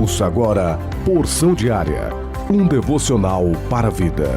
Ouça agora Porção Diária, um devocional para a vida.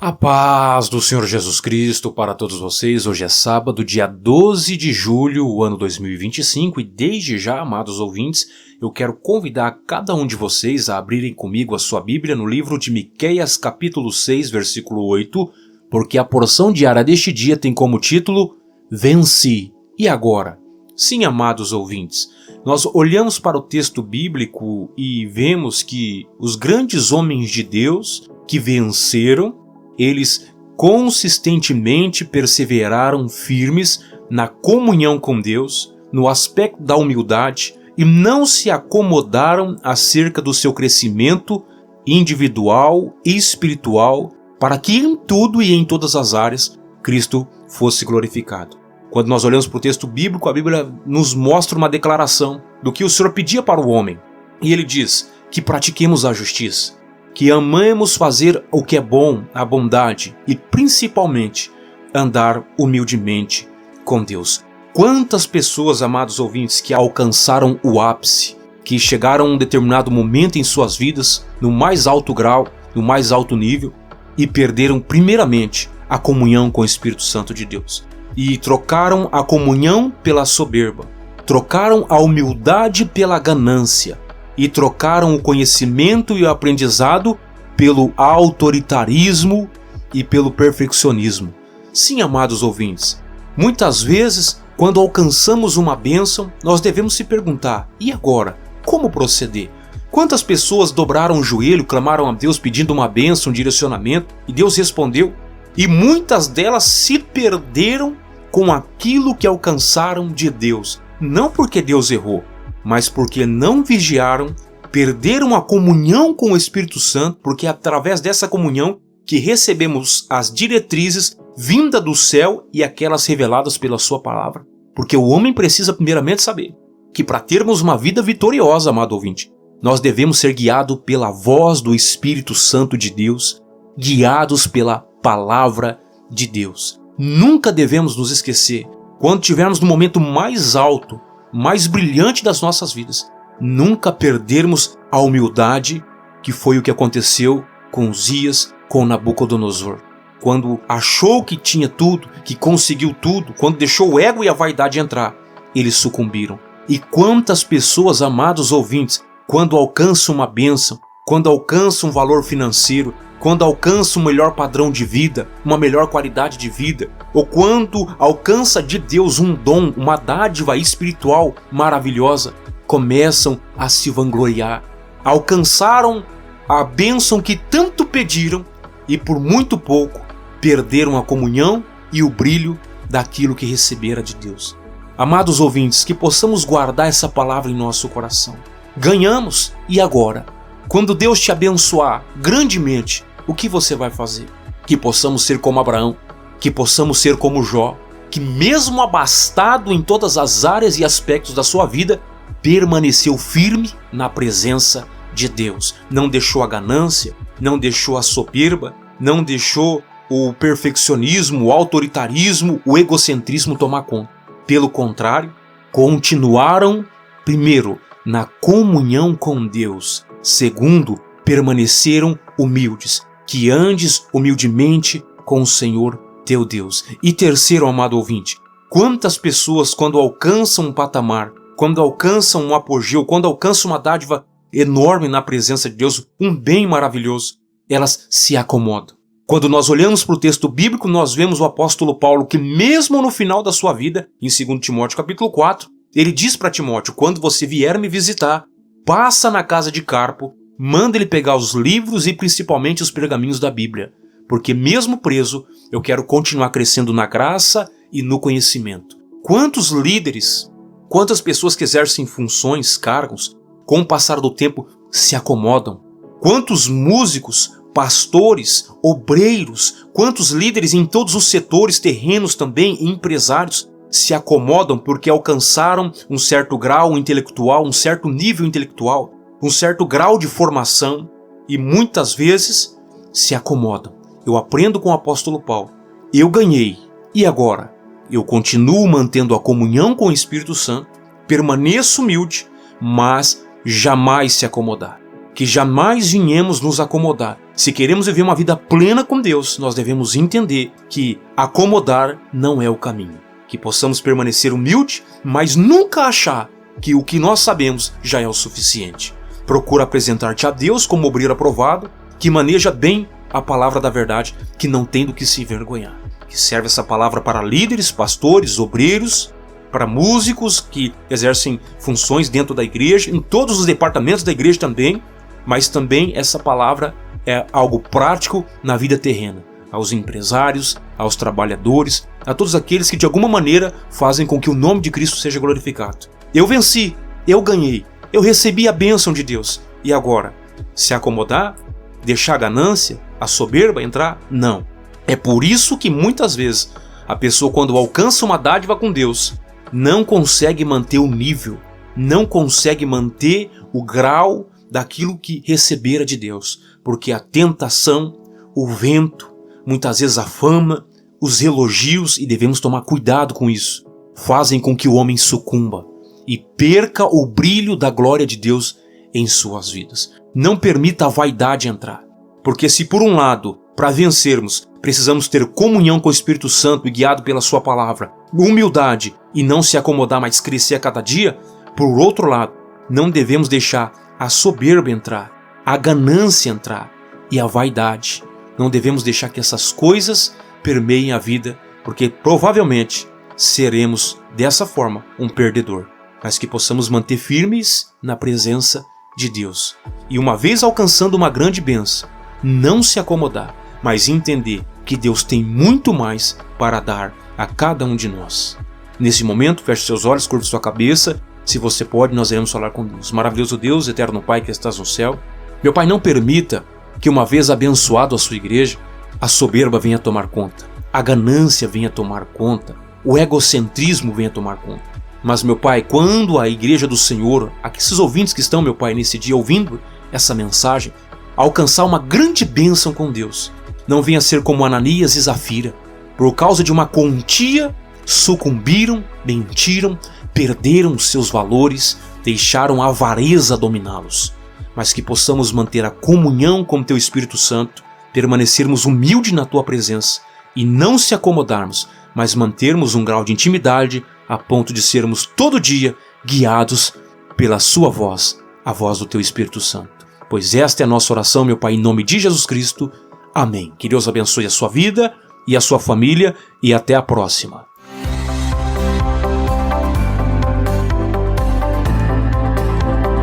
A paz do Senhor Jesus Cristo para todos vocês. Hoje é sábado, dia 12 de julho, o ano 2025, e desde já, amados ouvintes, eu quero convidar cada um de vocês a abrirem comigo a sua Bíblia no livro de Miqueias, capítulo 6, versículo 8, porque a porção diária deste dia tem como título Venci. E agora? Sim, amados ouvintes, nós olhamos para o texto bíblico e vemos que os grandes homens de Deus que venceram, eles consistentemente perseveraram firmes na comunhão com Deus, no aspecto da humildade, e não se acomodaram acerca do seu crescimento individual e espiritual, para que em tudo e em todas as áreas Cristo fosse glorificado. Quando nós olhamos para o texto bíblico, a Bíblia nos mostra uma declaração do que o Senhor pedia para o homem. E ele diz que pratiquemos a justiça, que amemos fazer o que é bom, a bondade, e principalmente andar humildemente com Deus. Quantas pessoas, amados ouvintes, que alcançaram o ápice, que chegaram a um determinado momento em suas vidas, no mais alto grau, no mais alto nível, e perderam primeiramente a comunhão com o Espírito Santo de Deus. E trocaram a comunhão pela soberba, trocaram a humildade pela ganância, e trocaram o conhecimento e o aprendizado pelo autoritarismo e pelo perfeccionismo. Sim, amados ouvintes, muitas vezes, quando alcançamos uma bênção, nós devemos se perguntar, e agora? Como proceder? Quantas pessoas dobraram o joelho, clamaram a Deus pedindo uma bênção, um direcionamento, e Deus respondeu? E muitas delas se perderam com aquilo que alcançaram de Deus, não porque Deus errou, mas porque não vigiaram, perderam a comunhão com o Espírito Santo, porque é através dessa comunhão que recebemos as diretrizes vinda do céu e aquelas reveladas pela sua palavra. Porque o homem precisa primeiramente saber que para termos uma vida vitoriosa, amado ouvinte, nós devemos ser guiados pela voz do Espírito Santo de Deus, guiados pela palavra de Deus. Nunca devemos nos esquecer, quando estivermos no momento mais alto, mais brilhante das nossas vidas, nunca perdermos a humildade, que foi o que aconteceu com Uzias, com Nabucodonosor. Quando achou que tinha tudo, que conseguiu tudo, quando deixou o ego e a vaidade entrar, eles sucumbiram. E quantas pessoas, amados ouvintes, quando alcançam uma bênção, quando alcançam um valor financeiro, quando alcança um melhor padrão de vida, uma melhor qualidade de vida, ou quando alcança de Deus um dom, uma dádiva espiritual maravilhosa, começam a se vangloriar. Alcançaram a bênção que tanto pediram e por muito pouco perderam a comunhão e o brilho daquilo que recebera de Deus. Amados ouvintes, que possamos guardar essa palavra em nosso coração. Ganhamos, e agora? Quando Deus te abençoar grandemente, o que você vai fazer? Que possamos ser como Abraão, que possamos ser como Jó, que mesmo abastado em todas as áreas e aspectos da sua vida, permaneceu firme na presença de Deus. Não deixou a ganância, não deixou a soberba, não deixou o perfeccionismo, o autoritarismo, o egocentrismo tomar conta. Pelo contrário, continuaram, primeiro, na comunhão com Deus. Segundo, permaneceram humildes, que andes humildemente com o Senhor teu Deus. E terceiro, amado ouvinte, quantas pessoas quando alcançam um patamar, quando alcançam um apogeu, quando alcançam uma dádiva enorme na presença de Deus, um bem maravilhoso, elas se acomodam. Quando nós olhamos para o texto bíblico, nós vemos o apóstolo Paulo que mesmo no final da sua vida, em 2 Timóteo capítulo 4, ele diz para Timóteo, quando você vier me visitar, passa na casa de Carpo, manda ele pegar os livros e principalmente os pergaminhos da Bíblia, porque mesmo preso, eu quero continuar crescendo na graça e no conhecimento. Quantos líderes, quantas pessoas que exercem funções, cargos, com o passar do tempo se acomodam? Quantos músicos, pastores, obreiros, quantos líderes em todos os setores, terrenos também, empresários, se acomodam porque alcançaram um certo grau intelectual, um certo nível intelectual, um certo grau de formação e muitas vezes se acomodam. Eu aprendo com o apóstolo Paulo. Eu ganhei. E agora? eu continuo mantendo a comunhão com o Espírito Santo, permaneço humilde, mas jamais se acomodar. Que jamais venhamos nos acomodar. Se queremos viver uma vida plena com Deus, nós devemos entender que acomodar não é o caminho. Que possamos permanecer humilde, mas nunca achar que o que nós sabemos já é o suficiente. Procura apresentar-te a Deus como obreiro aprovado, que maneja bem a palavra da verdade, que não tem do que se envergonhar. Que serve essa palavra para líderes, pastores, obreiros, para músicos que exercem funções dentro da igreja, em todos os departamentos da igreja também, mas também essa palavra é algo prático na vida terrena, aos empresários, aos trabalhadores, a todos aqueles que de alguma maneira fazem com que o nome de Cristo seja glorificado. Eu venci, eu ganhei, eu recebi a bênção de Deus. E agora, se acomodar, deixar a ganância, a soberba entrar? Não. É por isso que muitas vezes a pessoa, quando alcança uma dádiva com Deus, não consegue manter o nível, não consegue manter o grau daquilo que recebera de Deus, porque a tentação, o vento, muitas vezes a fama, os elogios, e devemos tomar cuidado com isso, fazem com que o homem sucumba e perca o brilho da glória de Deus em suas vidas. Não permita a vaidade entrar, porque se por um lado, para vencermos, precisamos ter comunhão com o Espírito Santo e guiado pela sua palavra, humildade e não se acomodar, mas crescer a cada dia, por outro lado, não devemos deixar a soberba entrar, a ganância entrar e a vaidade. Não devemos deixar que essas coisas permeiem a vida, porque provavelmente seremos dessa forma um perdedor, mas que possamos manter firmes na presença de Deus. E uma vez alcançando uma grande bênção, não se acomodar, mas entender que Deus tem muito mais para dar a cada um de nós. Nesse momento, feche seus olhos, curva sua cabeça. Se você pode, nós iremos falar com Deus. Maravilhoso Deus, eterno Pai que estás no céu. Meu Pai, não permita que uma vez abençoado a sua igreja, a soberba venha tomar conta, a ganância venha tomar conta, o egocentrismo venha tomar conta. Mas, meu Pai, quando a igreja do Senhor, esses ouvintes que estão, meu Pai, nesse dia ouvindo essa mensagem, alcançar uma grande bênção com Deus, não venha ser como Ananias e Zafira, por causa de uma quantia, sucumbiram, mentiram, perderam seus valores, deixaram a avareza dominá-los. Mas que possamos manter a comunhão com Teu Espírito Santo, permanecermos humildes na Tua presença e não se acomodarmos, mas mantermos um grau de intimidade a ponto de sermos todo dia guiados pela Sua voz, a voz do Teu Espírito Santo. Pois esta é a nossa oração, meu Pai, em nome de Jesus Cristo. Amém. Que Deus abençoe a sua vida e a sua família e até a próxima.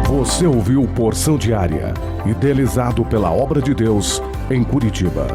Você ouviu Porção Diária, idealizado pela Obra de Deus em Curitiba.